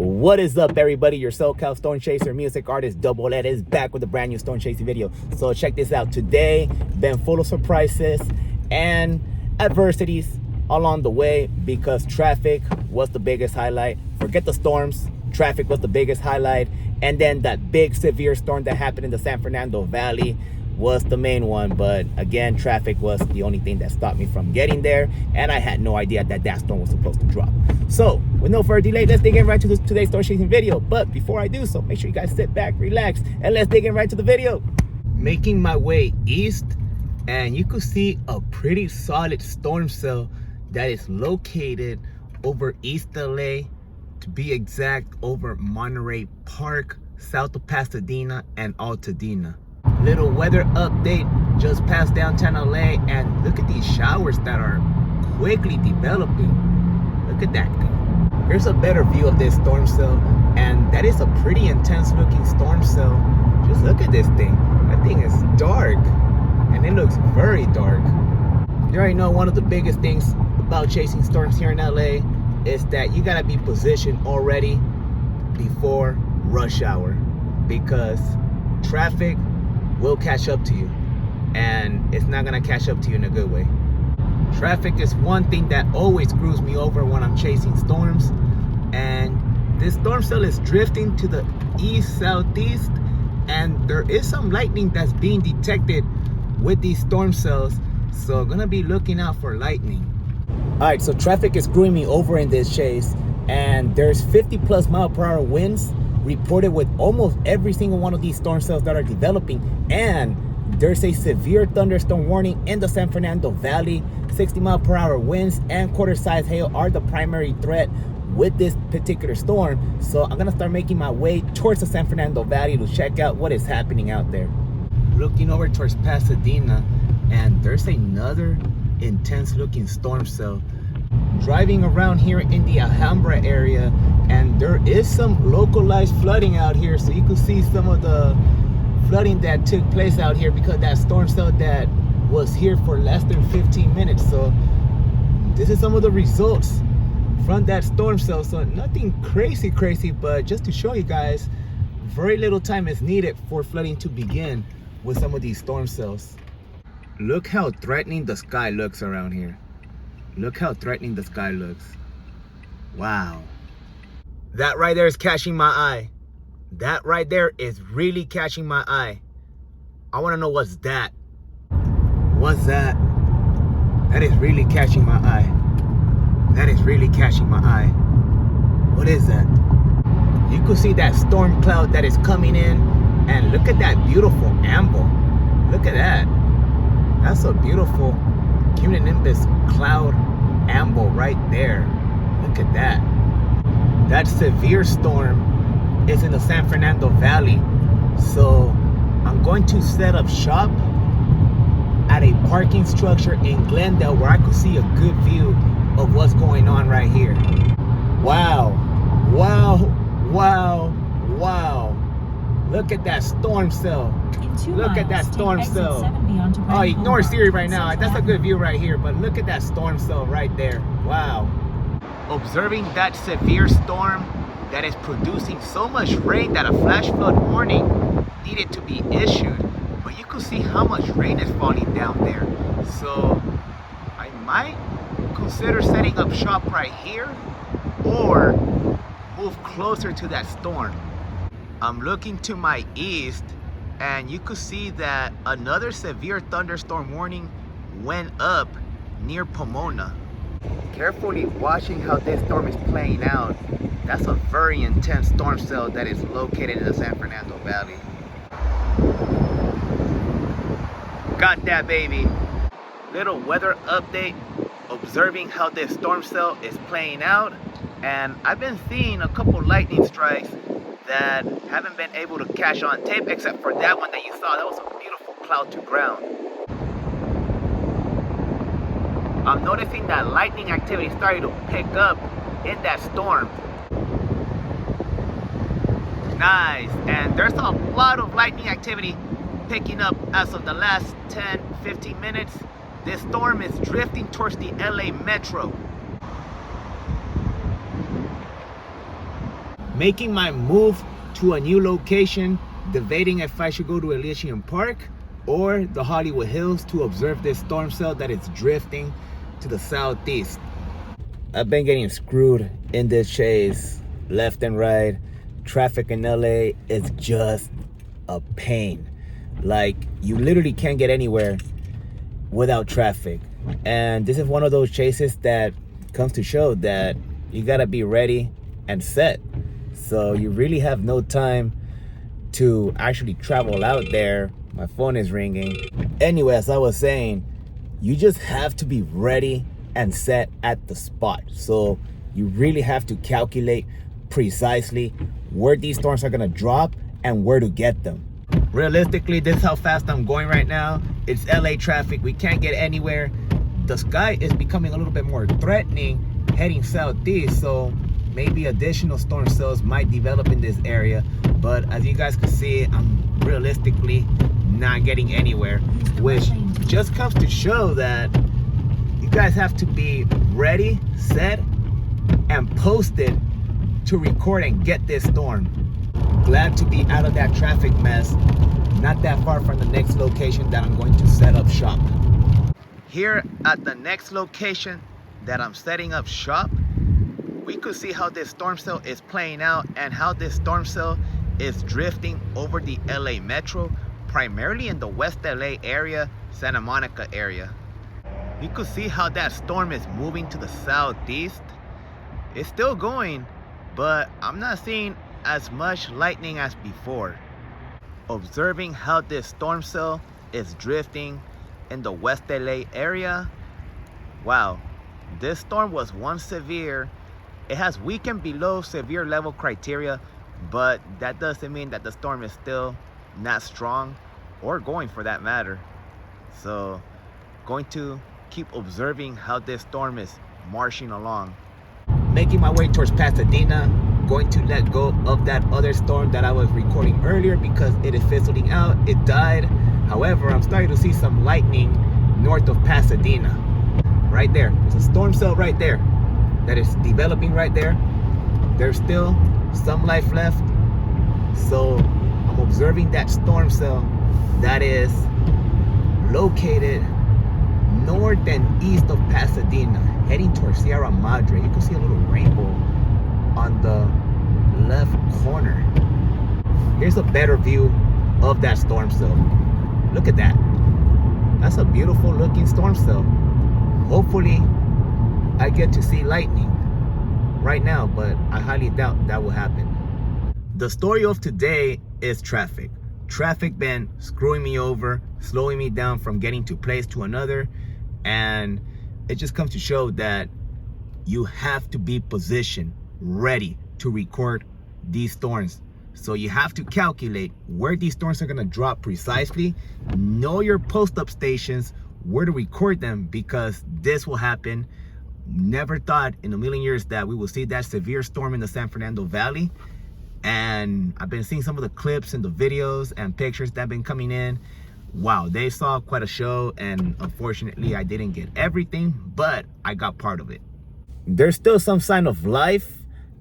What is up, everybody? Your SoCal Storm Chaser music artist Double Ed is back with a brand new storm chasing video. So check this out. Today been full of surprises and adversities along the way because traffic was the biggest highlight. Forget the storms, traffic was the biggest highlight, and then that big severe storm that happened in the San Fernando Valley was the main one. But again, traffic was the only thing that stopped me from getting there, and I had no idea that storm was supposed to drop. So with no further delay, let's dig in right to today's storm chasing video. But before I do so, make sure you guys sit back, relax, and let's dig in right to the video. Making my way east, and you could see a pretty solid storm cell that is located over East LA, to be exact, over Monterey Park, south of Pasadena and Altadena. Little weather update just past downtown LA, and look at these showers that are quickly developing. Look at that go. Here's a better view of this storm cell, and that is a pretty intense looking storm cell. Just look at this thing. That thing is dark, and it looks very dark. You already know one of the biggest things about chasing storms here in LA is that you gotta be positioned already before rush hour, because traffic will catch up to you, and it's not gonna catch up to you in a good way. Traffic is one thing that always screws me over when I'm chasing storms, and this storm cell is drifting to the east southeast, and there is some lightning that's being detected with these storm cells, so I'm gonna be looking out for lightning. All right, so traffic is screwing me over in this chase, and there's 50+ mile/hour winds reported with almost every single one of these storm cells that are developing, and there's a severe thunderstorm warning in the San Fernando Valley. 60 mile/hour winds and quarter-size hail are the primary threat with this particular storm. So I'm gonna start making my way towards the San Fernando Valley to check out what is happening out there. Looking over towards Pasadena, and there's another intense looking storm cell driving around here in the Alhambra area, and there is some localized flooding out here, so you can see some of the flooding that took place out here because that storm cell that was here for less than 15 minutes. So this is some of the results from that storm cell. So nothing crazy, but just to show you guys, very little time is needed for flooding to begin with some of these storm cells. Look how threatening the sky looks around here. Look how threatening the sky looks. Wow. That right there is catching my eye. That right there is really catching my eye. I want to know what's that. What's that? That is really catching my eye. That is really catching my eye. What is that? You can see that storm cloud that is coming in, and look at that beautiful amble. Look at that. That's a beautiful cumulonimbus cloud amble right there. Look at that. That severe storm is in the San Fernando Valley. So I'm going to set up shop at a parking structure in Glendale where I could see a good view of what's going on right here. Wow. Look at that storm cell. Look at that storm cell. Oh, ignore Siri right now. That's a good view right here, but look at that storm cell right there. Wow. Observing that severe storm that is producing so much rain that a flash flood warning needed to be issued. But you can see how much rain is falling down there. So I might consider setting up shop right here or move closer to that storm. I'm looking to my east, and you could see that another severe thunderstorm warning went up near Pomona. Carefully watching how this storm is playing out. That's a very intense storm cell that is located in the San Fernando Valley. Got that, baby. Little weather update, observing how this storm cell is playing out, and I've been seeing a couple lightning strikes that haven't been able to catch on tape, except for that one that you saw. That was a beautiful cloud to ground. I'm noticing that lightning activity starting to pick up in that storm. Nice, and there's a lot of lightning activity picking up as of the last 10-15 minutes. This storm is drifting towards the LA metro. making my move to a new location, debating if I should go to Elysian Park or the Hollywood Hills to observe this storm cell that is drifting to the southeast. I've been getting screwed in this chase left and right. Traffic in LA is just a pain. Like, you literally can't get anywhere without traffic. And this is one of those chases that comes to show that you gotta be ready and set. So you really have no time to actually travel out there. My phone is ringing. Anyway, as I was saying, you just have to be ready and set at the spot. So you really have to calculate precisely where these storms are gonna drop and where to get them. Realistically, this is how fast I'm going right now. It's LA traffic, we can't get anywhere. The sky is becoming a little bit more threatening heading southeast, so maybe additional storm cells might develop in this area. But as you guys can see, I'm realistically not getting anywhere, which just comes to show that you guys have to be ready, set, and posted to record and get this storm. Glad to be out of that traffic mess, not that far from the next location that I'm going to set up shop. Here at the next location that I'm setting up shop, we could see how this storm cell is playing out and how this storm cell is drifting over the LA metro, primarily in the West LA area, Santa Monica area. You could see how that storm is moving to the southeast. It's still going, but I'm not seeing as much lightning as before. Observing how this storm cell is drifting in the West LA area. Wow, this storm was once severe. It has weakened below severe level criteria, but that doesn't mean that the storm is still not strong or going for that matter. So going to keep observing how this storm is marching along. Making my way towards Pasadena, going to let go of that other storm that I was recording earlier because it is fizzling out. It died. However, I'm starting to see some lightning north of Pasadena. Right there, there's a storm cell right there that is developing right there. There's still some life left. So I'm observing that storm cell that is located north and east of Pasadena, heading towards Sierra Madre. You can see a little rainbow on the left corner. Here's a better view of that storm cell. Look at that. That's a beautiful looking storm cell. Hopefully I get to see lightning right now, but I highly doubt that will happen. The story of today is traffic. Traffic been screwing me over, slowing me down from getting to place to another, and it just comes to show that you have to be positioned, ready to record these storms. So you have to calculate where these storms are gonna drop precisely, know your post-up stations, where to record them, because this will happen. Never thought in a million years that we will see that severe storm in the San Fernando Valley. And I've been seeing some of the clips and the videos and pictures that have been coming in. Wow, they saw quite a show, and unfortunately I didn't get everything, but I got part of it. There's still some sign of life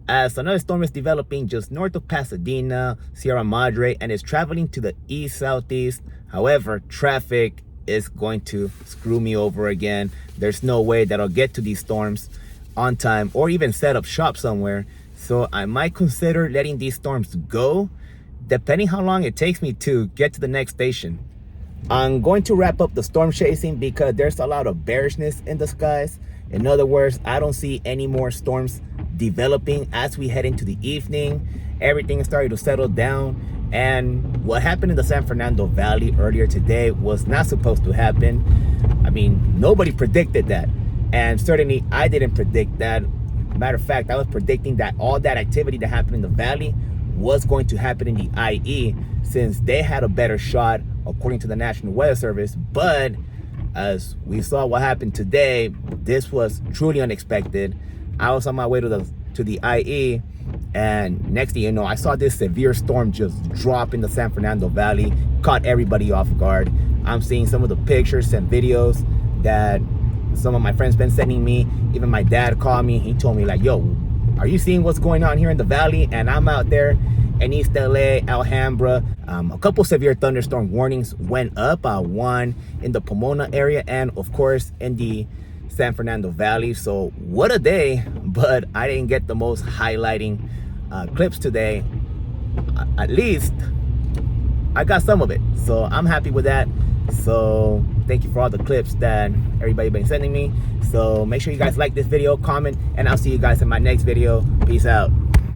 as another storm is developing just north of Pasadena, Sierra Madre, and is traveling to the east southeast. However, traffic is going to screw me over again. There's no way that I'll get to these storms on time or even set up shop somewhere. So I might consider letting these storms go, depending how long it takes me to get to the next station. I'm going to wrap up the storm chasing because there's a lot of bearishness in the skies. In other words, I don't see any more storms developing as we head into the evening. Everything is starting to settle down. And what happened in the San Fernando Valley earlier today was not supposed to happen. I mean, nobody predicted that. And certainly I didn't predict that. Matter of fact, I was predicting that all that activity that happened in the valley was going to happen in the IE, since they had a better shot according to the National Weather Service. But as we saw what happened today, this was truly unexpected. I was on my way to the IE, and next thing you know, I saw this severe storm just drop in the San Fernando Valley, caught everybody off guard. I'm seeing some of the pictures and videos that some of my friends been sending me. Even my dad called me. He told me like, yo, are you seeing what's going on here in the valley? And I'm out there in East LA, Alhambra. A couple severe thunderstorm warnings went up, one in the Pomona area and of course in the San Fernando Valley. So what a day, but I didn't get the most highlighting clips today. At least I got some of it, so I'm happy with that. So thank you for all the clips that everybody been sending me. So make sure you guys like this video, comment, and I'll see you guys in my next video. Peace out.